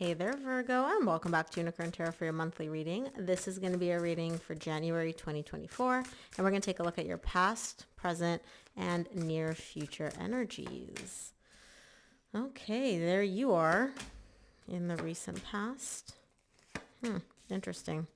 Hey there, Virgo, and welcome back to Unicorn Tarot for your monthly reading. This is going to be a reading for January 2024, and we're going to take a look at your past, present, and near future energies. Okay, there you are in the recent past. Interesting.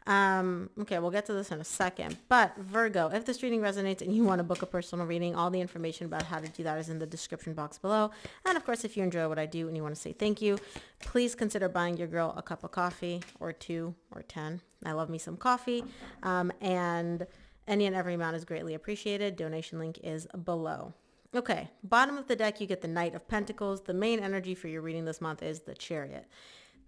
Okay, we'll get to this in a second. But Virgo, if this reading resonates and you want to book a personal reading, all the information about how to do that is in the description box below. And of course, if you enjoy what I do and you want to say thank you, please consider buying your girl a cup of coffee or 2 or 10. I love me some coffee. And any and every amount is greatly appreciated. Donation link is below. Okay, bottom of the deck, you get the Knight of Pentacles. The main energy for your reading this month is the Chariot.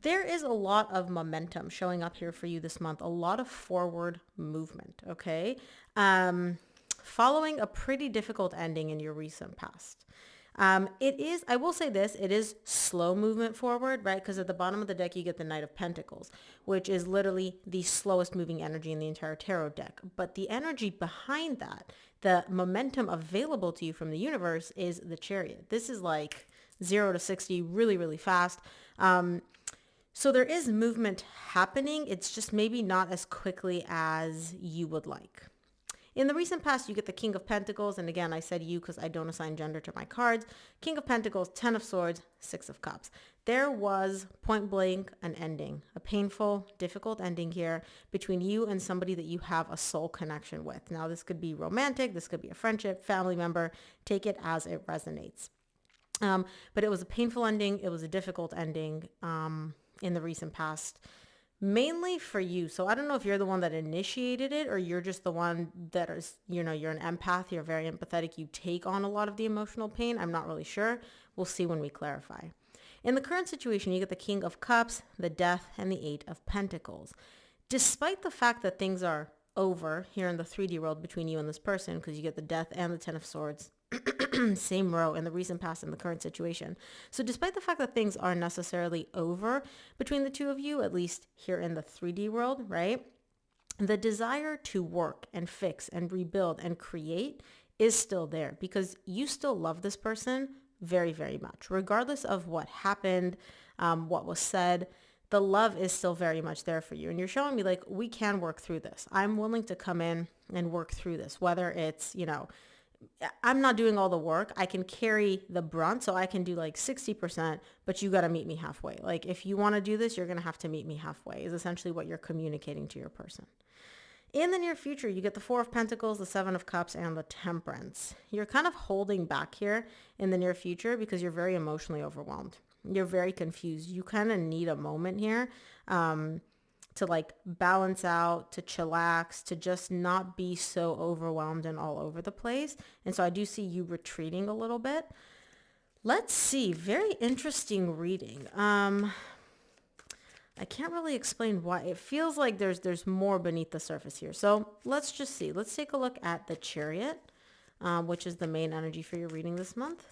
There is a lot of momentum showing up here for you this month, a lot of forward movement, okay? Following a pretty difficult ending in your recent past. It is, I will say this, it is slow movement forward, right? Because at the bottom of the deck, you get the Knight of Pentacles, which is literally the slowest moving energy in the entire tarot deck. But the energy behind that, the momentum available to you from the universe is the Chariot. This is like 0 to 60 really, really fast. So there is movement happening. It's just maybe not as quickly as you would like. In the recent past, you get the King of Pentacles. And again, I said you because I don't assign gender to my cards. King of Pentacles, 10 of Swords, 6 of Cups. There was point blank an ending, a painful, difficult ending here between you and somebody that you have a soul connection with. Now, this could be romantic. This could be a friendship, family member. Take it as it resonates. But it was a painful ending. It was a difficult ending. In the recent past, mainly for you. So I don't know if you're the one that initiated it or you're just the one that is, you're an empath, you're very empathetic, you take on a lot of the emotional pain. I'm not really sure. We'll see when we clarify. In the current situation, you get the King of Cups, the Death, and the 8 of Pentacles. Despite the fact that things are over here in the 3D world between you and this person, because you get the Death and the 10 of Swords, same row in the recent past and the current situation. So despite the fact that things aren't necessarily over between the two of you, at least here in the 3D world, right? The desire to work and fix and rebuild and create is still there because you still love this person very, very much. Regardless of what happened, what was said, the love is still very much there for you. And you're showing me like, we can work through this. I'm willing to come in and work through this, whether it's, I'm not doing all the work. I can carry the brunt, so I can do like 60%, but you got to meet me halfway. Like if you want to do this, you're going to have to meet me halfway is essentially what you're communicating to your person. In the near future, you get the 4 of Pentacles, the 7 of Cups, and the Temperance. You're kind of holding back here in the near future because you're very emotionally overwhelmed. You're very confused. You kind of need a moment here. To like balance out, to chillax, to just not be so overwhelmed and all over the place. And so I do see you retreating a little bit. Let's see. Very interesting reading. I can't really explain why. It feels like there's more beneath the surface here. So let's just see. Let's take a look at the Chariot, which is the main energy for your reading this month.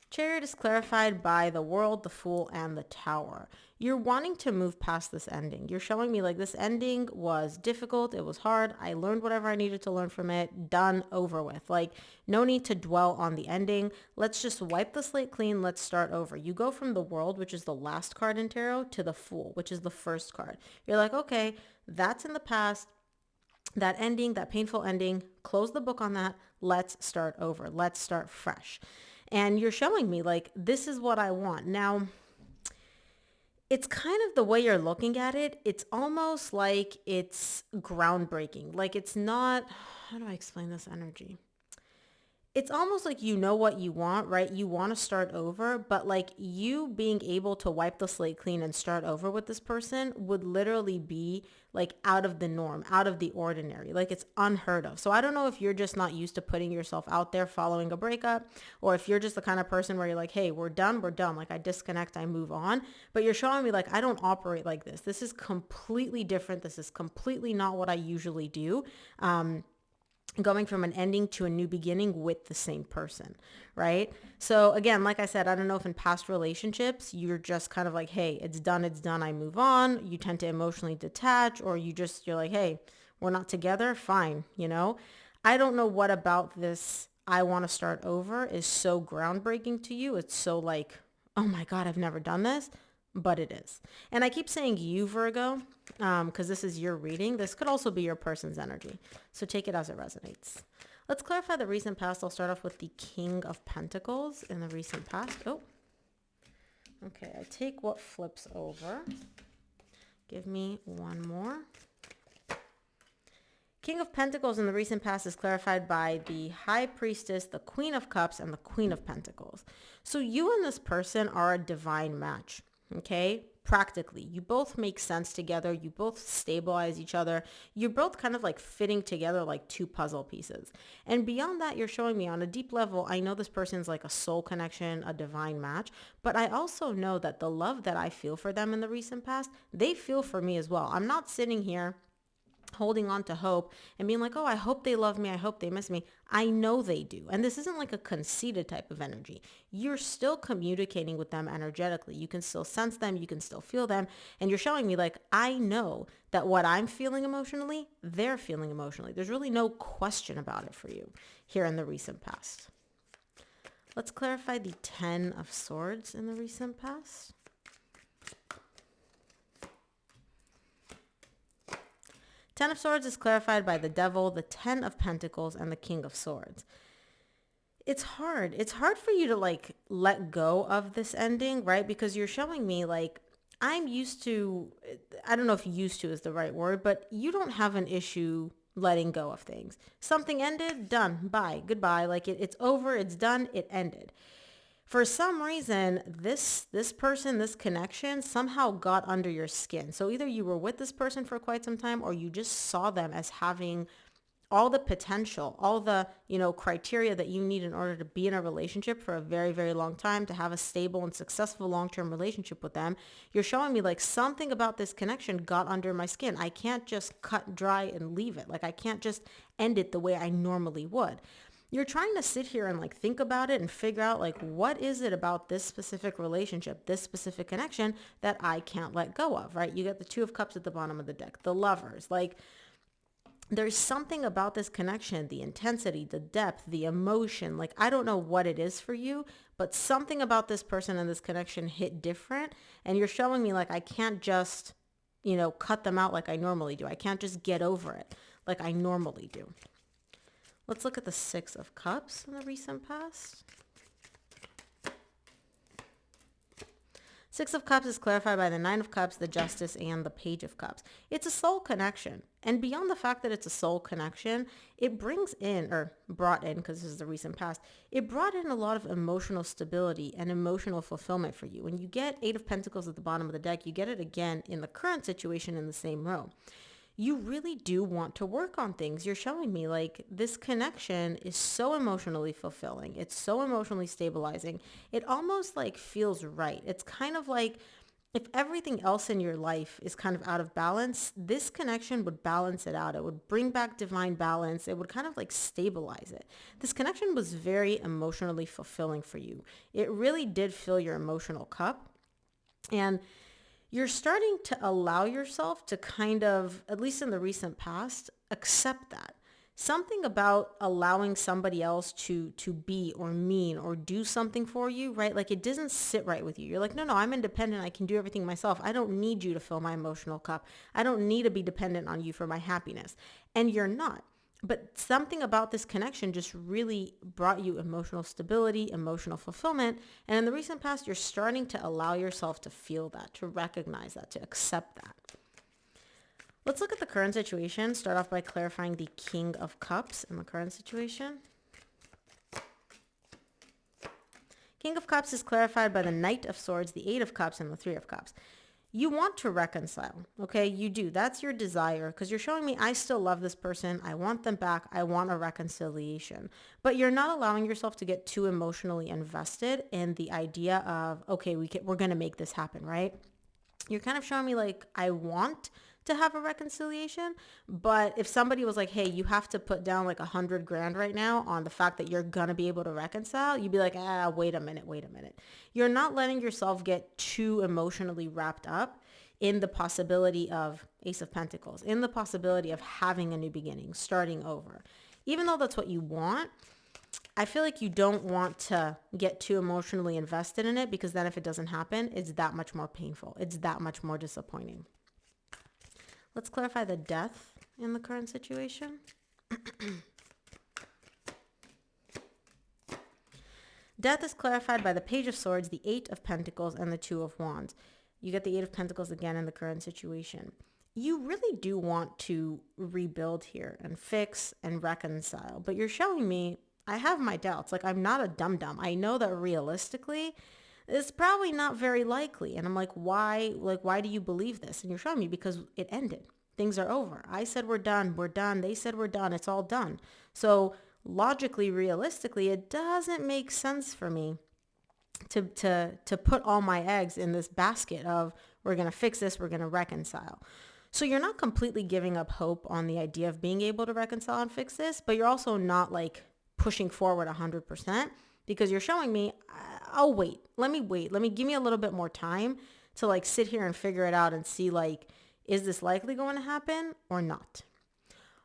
Chariot is clarified by the World, the Fool, and the Tower. You're wanting to move past this ending. You're showing me like this ending was difficult. It was hard. I learned whatever I needed to learn from it. Done, over with. Like no need to dwell on the ending. Let's just wipe the slate clean. Let's start over. You go from the World, which is the last card in tarot, to the Fool, which is the first card. You're like, okay, that's in the past. That ending, that painful ending, close the book on that. Let's start over. Let's start fresh. And you're showing me like, this is what I want. Now, it's kind of the way you're looking at it. It's almost like it's groundbreaking. Like it's not, how do I explain this energy? It's almost like you know what you want, right? You want to start over, but like you being able to wipe the slate clean and start over with this person would literally be like out of the norm, out of the ordinary. Like it's unheard of. So I don't know if you're just not used to putting yourself out there following a breakup, or if you're just the kind of person where you're like, hey, we're done. Like I disconnect, I move on. But you're showing me like, I don't operate like this. This is completely different. This is completely not what I usually do. Going from an ending to a new beginning with the same person, right? So again, like I said, I don't know if in past relationships, you're just kind of like, hey, it's done, I move on. You tend to emotionally detach, or you're like, hey, we're not together, fine, I don't know what about this I want to start over is so groundbreaking to you. It's so like, oh my God, I've never done this, but it is. And I keep saying you, Virgo, because this is your reading. This could also be your person's energy. So take it as it resonates. Let's clarify the recent past. I'll start off with the King of Pentacles in the recent past. Oh, okay. I take what flips over. Give me one more. King of Pentacles in the recent past is clarified by the High Priestess, the Queen of Cups, and the Queen of Pentacles. So you and this person are a divine match, okay? Practically, you both make sense together. You both stabilize each other. You're both kind of like fitting together like two puzzle pieces. And beyond that, you're showing me on a deep level, I know this person's like a soul connection, a divine match, but I also know that the love that I feel for them in the recent past, they feel for me as well. I'm not sitting here holding on to hope and being like, oh, I hope they love me. I hope they miss me. I know they do. And this isn't like a conceited type of energy. You're still communicating with them energetically. You can still sense them. You can still feel them. And you're showing me like, I know that what I'm feeling emotionally, they're feeling emotionally. There's really no question about it for you here in the recent past. Let's clarify the 10 of Swords in the recent past. Ten of Swords is clarified by the Devil, the 10 of Pentacles, and the King of Swords. It's hard. It's hard for you to like let go of this ending, right? Because you're showing me like I'm used to, I don't know if used to is the right word, but you don't have an issue letting go of things. Something ended, done, bye, goodbye. Like it's over, it's done, it ended. For some reason, this person, this connection somehow got under your skin. So either you were with this person for quite some time or you just saw them as having all the potential, all the, criteria that you need in order to be in a relationship for a very, very long time, to have a stable and successful long-term relationship with them. You're showing me like something about this connection got under my skin. I can't just cut dry and leave it. Like I can't just end it the way I normally would. You're trying to sit here and like think about it and figure out like, what is it about this specific relationship, this specific connection that I can't let go of, right? You get the Two of Cups at the bottom of the deck, the Lovers. Like there's something about this connection, the intensity, the depth, the emotion. Like, I don't know what it is for you, but something about this person and this connection hit different. And you're showing me like, I can't just, cut them out like I normally do. I can't just get over it like I normally do. Let's look at the Six of Cups in the recent past. Six of Cups is clarified by the Nine of Cups, the Justice, and the Page of Cups. It's a soul connection. And beyond the fact that it's a soul connection, it brings in, or brought in, because this is the recent past, it brought in a lot of emotional stability and emotional fulfillment for you. When you get Eight of Pentacles at the bottom of the deck, you get it again in the current situation in the same row. You really do want to work on things. You're showing me like this connection is so emotionally fulfilling. It's so emotionally stabilizing. It almost like feels right. It's kind of like if everything else in your life is kind of out of balance, this connection would balance it out. It would bring back divine balance. It would kind of like stabilize it. This connection was very emotionally fulfilling for you. It really did fill your emotional cup. And you're starting to allow yourself to kind of, at least in the recent past, accept that. Something about allowing somebody else to be or mean or do something for you, right? Like it doesn't sit right with you. You're like, no, I'm independent. I can do everything myself. I don't need you to fill my emotional cup. I don't need to be dependent on you for my happiness. And you're not. But something about this connection just really brought you emotional stability, emotional fulfillment. And in the recent past, you're starting to allow yourself to feel that, to recognize that, to accept that. Let's look at the current situation. Start off by clarifying the King of Cups in the current situation. King of Cups is clarified by the Knight of Swords, the Eight of Cups, and the Three of Cups. You want to reconcile, okay? You do. That's your desire because you're showing me I still love this person. I want them back. I want a reconciliation. But you're not allowing yourself to get too emotionally invested in the idea of, okay, we're going to make this happen, right? You're kind of showing me like I want to have a reconciliation, but if somebody was like, hey, you have to put down like $100,000 right now on the fact that you're gonna be able to reconcile, you'd be like, wait a minute. You're not letting yourself get too emotionally wrapped up in the possibility of Ace of Pentacles, in the possibility of having a new beginning, starting over. Even though that's what you want, I feel like you don't want to get too emotionally invested in it, because then if it doesn't happen, it's that much more painful. It's that much more disappointing. Let's clarify the death in the current situation. Death is clarified by the Page of Swords, the Eight of Pentacles, and the Two of Wands. You get the Eight of Pentacles again in the current situation. You really do want to rebuild here and fix and reconcile, but you're showing me I have my doubts. Like, I'm not a dum-dum. I know that realistically it's probably not very likely. And I'm like, why? Like, why do you believe this? And you're showing me because it ended. Things are over. I said we're done. We're done. They said we're done. It's all done. So logically, realistically, it doesn't make sense for me to put all my eggs in this basket of we're going to fix this, we're going to reconcile. So you're not completely giving up hope on the idea of being able to reconcile and fix this, but you're also not like pushing forward 100%, because you're showing me, I'll wait. Let me give me a little bit more time to like sit here and figure it out and see like, is this likely going to happen or not?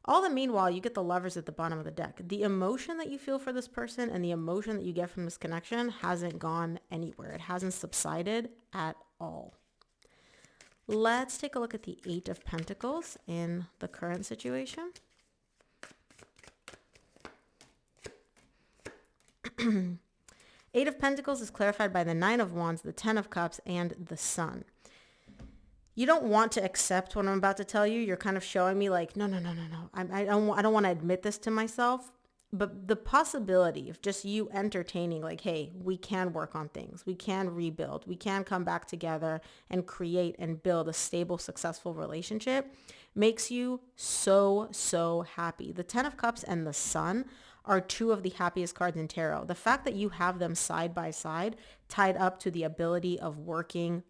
All the meanwhile, you get the Lovers at the bottom of the deck. The emotion that you feel for this person and the emotion that you get from this connection hasn't gone anywhere. It hasn't subsided at all. Let's take a look at the Eight of Pentacles in the current situation. Eight of Pentacles is clarified by the Nine of Wands, the Ten of Cups, and the Sun. You don't want to accept what I'm about to tell you. You're kind of showing me like, no. I don't want to admit this to myself. But the possibility of just you entertaining like, hey, we can work on things. We can rebuild. We can come back together and create and build a stable, successful relationship makes you so, so happy. The Ten of Cups and the Sun are two of the happiest cards in tarot. The fact that you have them side by side, tied up to the ability of working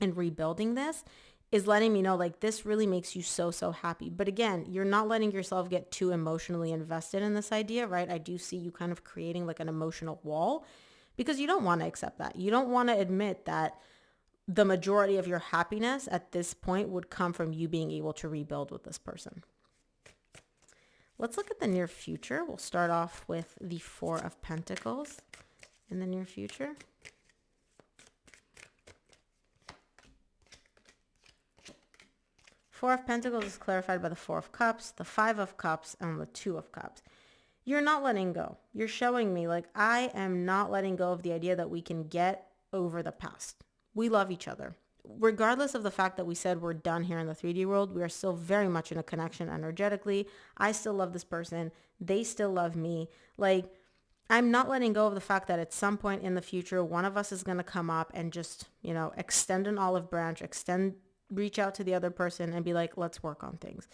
and rebuilding this, is letting me know like this really makes you so, so happy. But again, you're not letting yourself get too emotionally invested in this idea, right? I do see you kind of creating like an emotional wall, because you don't want to accept that. You don't want to admit that the majority of your happiness at this point would come from you being able to rebuild with this person. Let's look at the near future. We'll start off with the Four of Pentacles in the near future. Four of Pentacles is clarified by the Four of Cups, the Five of Cups, and the Two of Cups. You're not letting go. You're showing me like I am not letting go of the idea that we can get over the past. We love each other. Regardless of the fact that we said we're done here in the 3D world, we are still very much in a connection energetically. I still love this person. They still love me. Like, I'm not letting go of the fact that at some point in the future, one of us is going to come up and just, extend an olive branch, reach out to the other person and be like, let's work on things.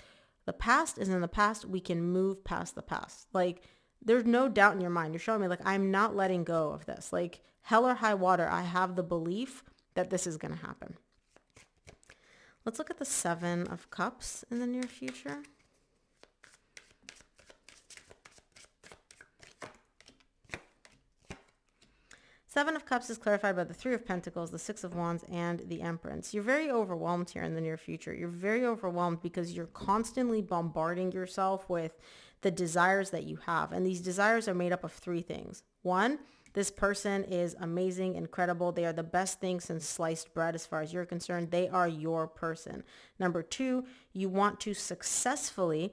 The past is in the past. We can move past the past. Like, there's no doubt in your mind. You're showing me like, I'm not letting go of this. Like, hell or high water, I have the belief that this is going to happen. Let's look at the Seven of Cups in the near future. Seven of Cups is clarified by the Three of Pentacles, the Six of Wands, and the Empress. You're very overwhelmed here in the near future. You're very overwhelmed because you're constantly bombarding yourself with the desires that you have. And these desires are made up of three things. One, this person is amazing, incredible. They are the best thing since sliced bread as far as you're concerned. They are your person. Number two, you want to successfully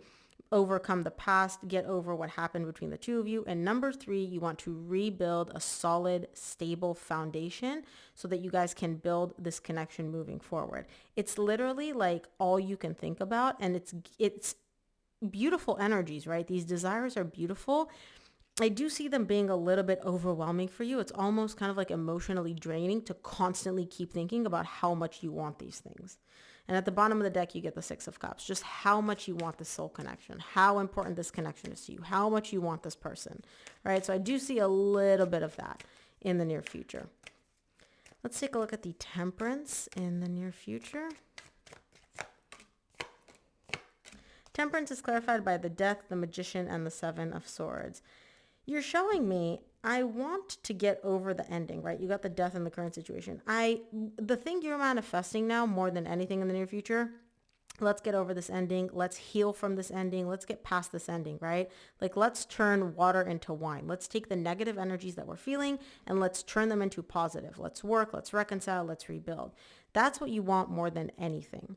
overcome the past, get over what happened between the two of you. And number three, you want to rebuild a solid, stable foundation so that you guys can build this connection moving forward. It's literally like all you can think about, and it's beautiful energies, right? These desires are beautiful. I do see them being a little bit overwhelming for you. It's almost kind of like emotionally draining to constantly keep thinking about how much you want these things. And at the bottom of the deck, you get the Six of Cups, just how much you want this soul connection, how important this connection is to you, how much you want this person, right? So I do see a little bit of that in the near future. Let's take a look at the Temperance in the near future. Temperance is clarified by the Death, the Magician, and the Seven of Swords. You're showing me, I want to get over the ending, right? You got the Death in the current situation. The thing you're manifesting now more than anything in the near future Let's get over this ending. Let's heal from this ending. Let's get past this ending, right? Like, let's turn water into wine. Let's take the negative energies that we're feeling and let's turn them into positive. Let's work, let's reconcile, let's rebuild. That's what you want more than anything.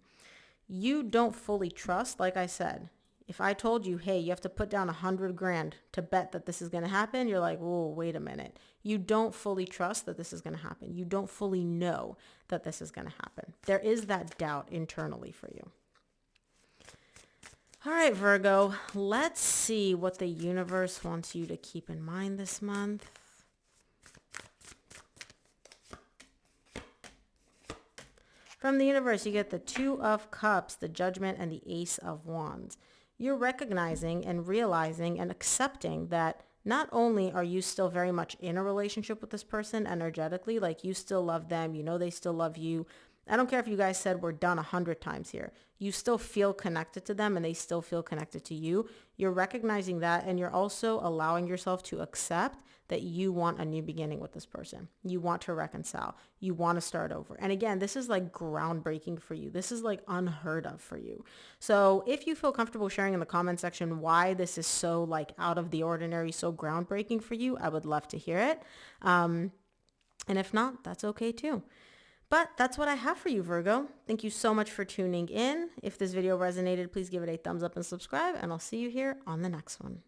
You don't fully trust, like I said. If I told you, hey, you have to put down 100 grand to bet that this is going to happen, you're like, whoa, wait a minute. You don't fully trust that this is going to happen. You don't fully know that this is going to happen. There is that doubt internally for you. All right, Virgo, let's see what the universe wants you to keep in mind this month. From the universe, you get the Two of Cups, the Judgment, and the Ace of Wands. You're recognizing and realizing and accepting that not only are you still very much in a relationship with this person energetically, like you still love them, you know they still love you. I don't care if you guys said we're done 100 times here. You still feel connected to them and they still feel connected to you. You're recognizing that, and you're also allowing yourself to accept that you want a new beginning with this person. You want to reconcile. You want to start over. And again, this is like groundbreaking for you. This is like unheard of for you. So if you feel comfortable sharing in the comment section why this is so like out of the ordinary, so groundbreaking for you, I would love to hear it. And if not, that's okay too. But that's what I have for you, Virgo. Thank you so much for tuning in. If this video resonated, please give it a thumbs up and subscribe, and I'll see you here on the next one.